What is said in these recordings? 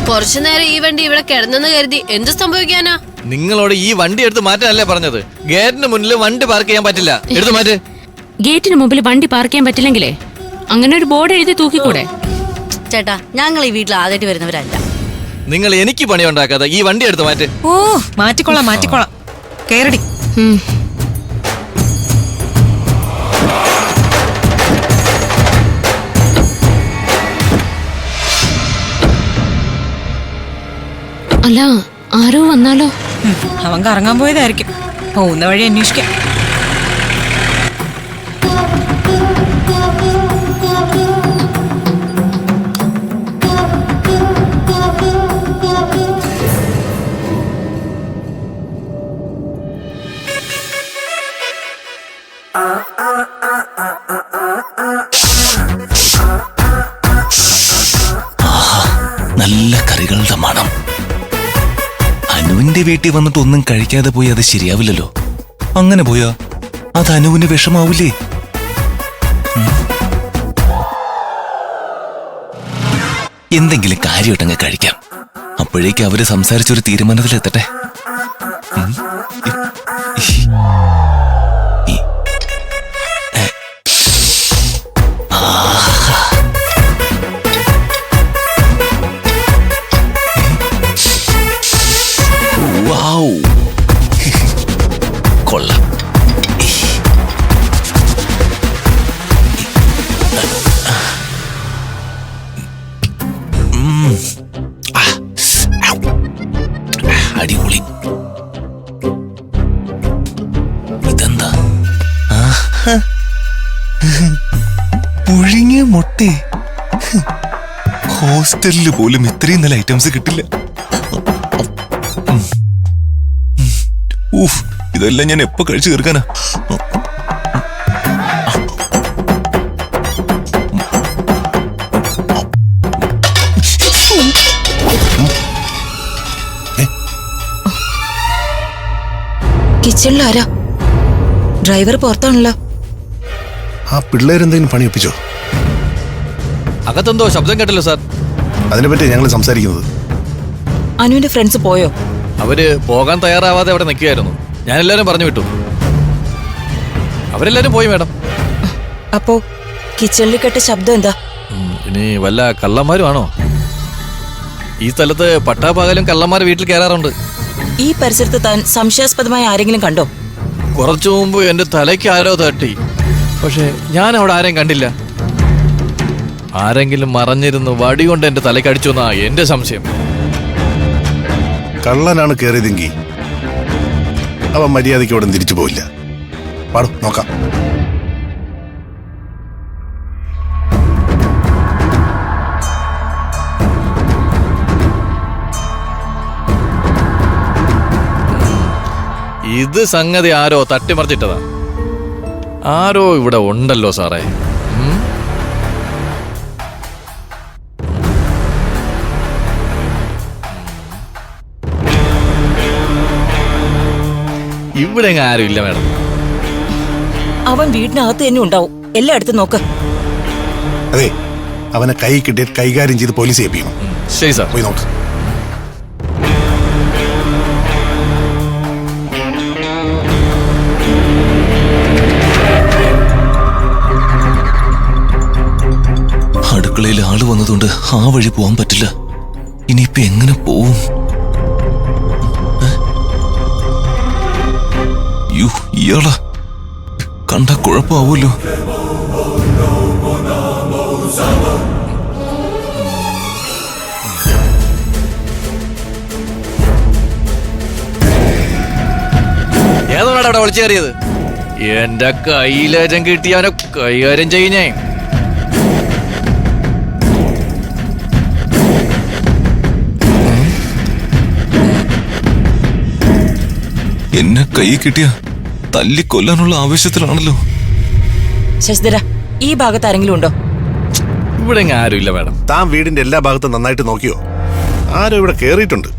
കുറച്ചു നേരം ഈ വണ്ടി ഇവിടെ കിടന്നെന്ന് കരുതി എന്ത് സംഭവിക്കാനാ? നിങ്ങളോട് ഈ വണ്ടി എടുത്ത് മാറ്റാനല്ലേ പറഞ്ഞത്? ഗേറ്റിന് മുന്നിൽ വണ്ടി പാർക്ക് ചെയ്യാൻ പറ്റില്ല, എടുത്ത് മാറ്റ്. ഗേറ്റിന് മുമ്പിൽ വണ്ടി പാർക്ക് ചെയ്യാൻ പറ്റില്ലെങ്കിലേ അങ്ങനെ ഒരു ബോർഡ് എഴുതി തൂക്കിക്കൂടെ? ചേട്ടാ, ഞങ്ങൾ ഈ വീട്ടിൽ ആദ്യമായിട്ട് വരുന്നവരല്ല. നിങ്ങൾ എനിക്ക് പണി ഉണ്ടാക്കാതെ ഈ വണ്ടി എടുത്ത് മാറ്റ്. ഓ, മാറ്റിക്കോളാം മാറ്റിക്കോളാം. കേറടി. അല്ല, ആരോ വന്നാലോ? അവൻ കറങ്ങാൻ പോയതായിരിക്കും. പോകുന്ന വഴി അന്വേഷിക്കാം. നല്ല കറികളുടെ മണം. അനുവിന്റെ വീട്ടിൽ വന്നിട്ട് ഒന്നും കഴിക്കാതെ പോയി അത് ശരിയാവില്ലല്ലോ. അങ്ങനെ പോയാ അത് അനുവിന് വിഷമാവില്ലേ? എന്തെങ്കിലും കാര്യമായിട്ടങ്ങ് കഴിക്കാം. അപ്പോഴേക്ക് അവര് സംസാരിച്ചൊരു തീരുമാനത്തിലെത്തട്ടെ. കൊള്ളാം. അടിപൊളി. ഇതെന്താ? പുഴുങ്ങിയ മുട്ട. ഹോസ്റ്റലിൽ പോലും ഇത്രയും നല്ല ഐറ്റംസ് കിട്ടില്ല. ഊഫ്, ഇതെല്ലാം ഞാൻ എപ്പോ കഴിച്ചു തീർക്കാനാ? കിച്ചണിലാരാ? ഡ്രൈവർ പുറത്താണല്ലോ. ആ പിള്ളേരെന്തെങ്കിലും പണി ഒപ്പിച്ചോ? അകത്തെന്തോ ശബ്ദം കേട്ടല്ലോ സാർ. അതിനെപ്പറ്റി ഞങ്ങൾ സംസാരിക്കുന്നത്. അനുവിന്റെ ഫ്രണ്ട്സ് പോയോ? അവര് പോകാൻ തയ്യാറാവാതെ അവിടെ നിൽക്കുകയായിരുന്നു. ഞാൻ എല്ലാവരും പറഞ്ഞു വിട്ടു. അവരെല്ലാരും പോയി മാഡം. അപ്പോ കിച്ചണിൽ കേട്ട ശബ്ദം എന്താ? ഇനി വല്ല കള്ളന്മാരും ആണോ? ഈ സ്ഥലത്ത് പട്ടാപ്പകലും കള്ളന്മാർ വീട്ടിൽ കയറാറുണ്ട്. ഈ പരിസരത്ത് താൻ സംശയാസ്പദമായ ആരെങ്കിലും കണ്ടോ? കുറച്ചു മുമ്പ് എന്റെ തലയ്ക്ക് ആരോ തട്ടി. പക്ഷെ ഞാൻ അവിടെ ആരെയും കണ്ടില്ല. ആരെങ്കിലും മറഞ്ഞിരുന്ന് വടി കൊണ്ട് എന്റെ തലയ്ക്ക് അടിച്ചു എന്നാ എന്റെ സംശയം. കള്ളനാണ് കയറിയതെങ്കിൽ അവൻ മര്യാദയ്ക്ക് ഉടൻ തിരിച്ചു പോയില്ല. പാടും നോക്കാം. ഇത് സംഗതി ആരോ തട്ടിമറിച്ചിട്ടതാ. ആരോ ഇവിടെ ഉണ്ടല്ലോ സാറേ. ഇവിടെ ആരും ഇല്ല മാഡം. അവൻ വീടിനകത്ത് തന്നെ ഉണ്ടാവും. എല്ലായിടത്തും നോക്ക്. അതെ, അവനെ കൈ കിട്ടിയ കൈകാര്യം ചെയ്ത് പോലീസ് ഏൽപ്പിക്കണം. ശരി സാർ, പോയി നോക്ക്. അടുക്കളയിൽ ആള് വന്നതുകൊണ്ട് ആ വഴി പോവാൻ പറ്റില്ല. ഇനിയിപ്പൊ എങ്ങനെ പോവും? ഇയാളാ കണ്ട കുഴപ്പമാവൂല്ലോ. ഏതാണ് അവിടെ വിളിച്ചു കയറിയത്? എന്റെ കയ്യിലേറ്റം കിട്ടിയവനെ കൈകാര്യം ചെയ്യുന്നേ. എന്നെ കൈ കിട്ടിയ തല്ലിക്കൊല്ലാനുള്ള ആവേശത്തിലാണല്ലോ. ശശിധര, ഈ ഭാഗത്ത് ആരെങ്കിലും ഉണ്ടോ? ഇവിടെ ആരുമില്ല മാഡം. താൻ വീടിന്റെ എല്ലാ ഭാഗത്തും നന്നായിട്ട് നോക്കിയോ? ആരോ ഇവിടെ കേറിയിട്ടുണ്ട്.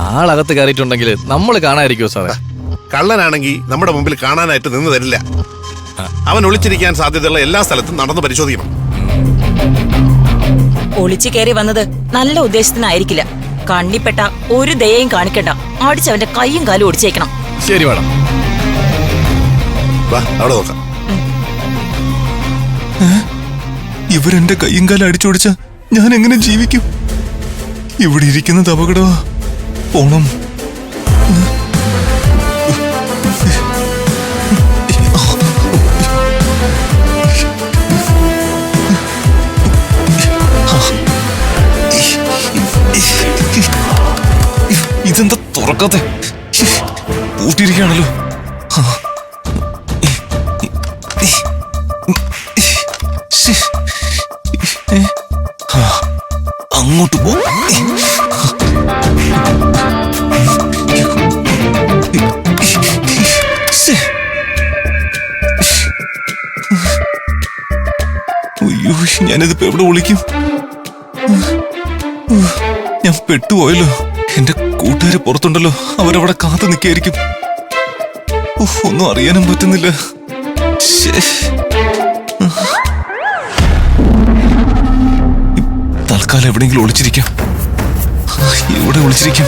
ആളകത്ത് കയറിയിട്ടുണ്ടെങ്കിൽ നമ്മൾ കാണാതിരിക്കുമോ സാറേ? കള്ളനാണെങ്കിൽ നമ്മുടെ മുമ്പിൽ കാണാനായിട്ട് നിന്ന് തരില്ല. അവൻ ഒളിച്ചിരിക്കാൻ സാധ്യതയുള്ള എല്ലാ സ്ഥലത്തും നടന്ന് പരിശോധിക്കണം. ഒളിച്ചു കയറി വന്നത് നല്ല ഉദ്ദേശത്തിനായിരിക്കില്ല. കണ്ണിപ്പെട്ട ഒരു ദയയും കാണിക്കണ്ട. അടിച്ചവന്റെ കൈയും കാലും ഒടിച്ചേക്കണം. ശരി വേണം. വാ അവിടെ നോക്കാം. ഇവരെന്റെ കയ്യും കാലം അടിച്ചോടിച്ച ഞാൻ എങ്ങനെ ജീവിക്കും? ഇവിടെ ഇരിക്കുന്നത് അപകടമാ. പോണം. ഇതെന്താ തുറക്കാത്തെ? പൂട്ടിയിരിക്കുകയാണല്ലോ. അങ്ങോട്ട് പോ. അയ്യോ, ഞാനിതിപ്പോ എവിടെ വിളിക്കും? ഞാൻ പെട്ടുപോയല്ലോ. എന്റെ കൂട്ടുകാര് പുറത്തുണ്ടല്ലോ, അവരവിടെ കാത്തു നിൽക്കായിരിക്കും. ഒന്നും അറിയാനും പറ്റുന്നില്ല. തൽക്കാലം എവിടെയെങ്കിലും ഒളിച്ചിരിക്കാം. എവിടെ ഒളിച്ചിരിക്കാം?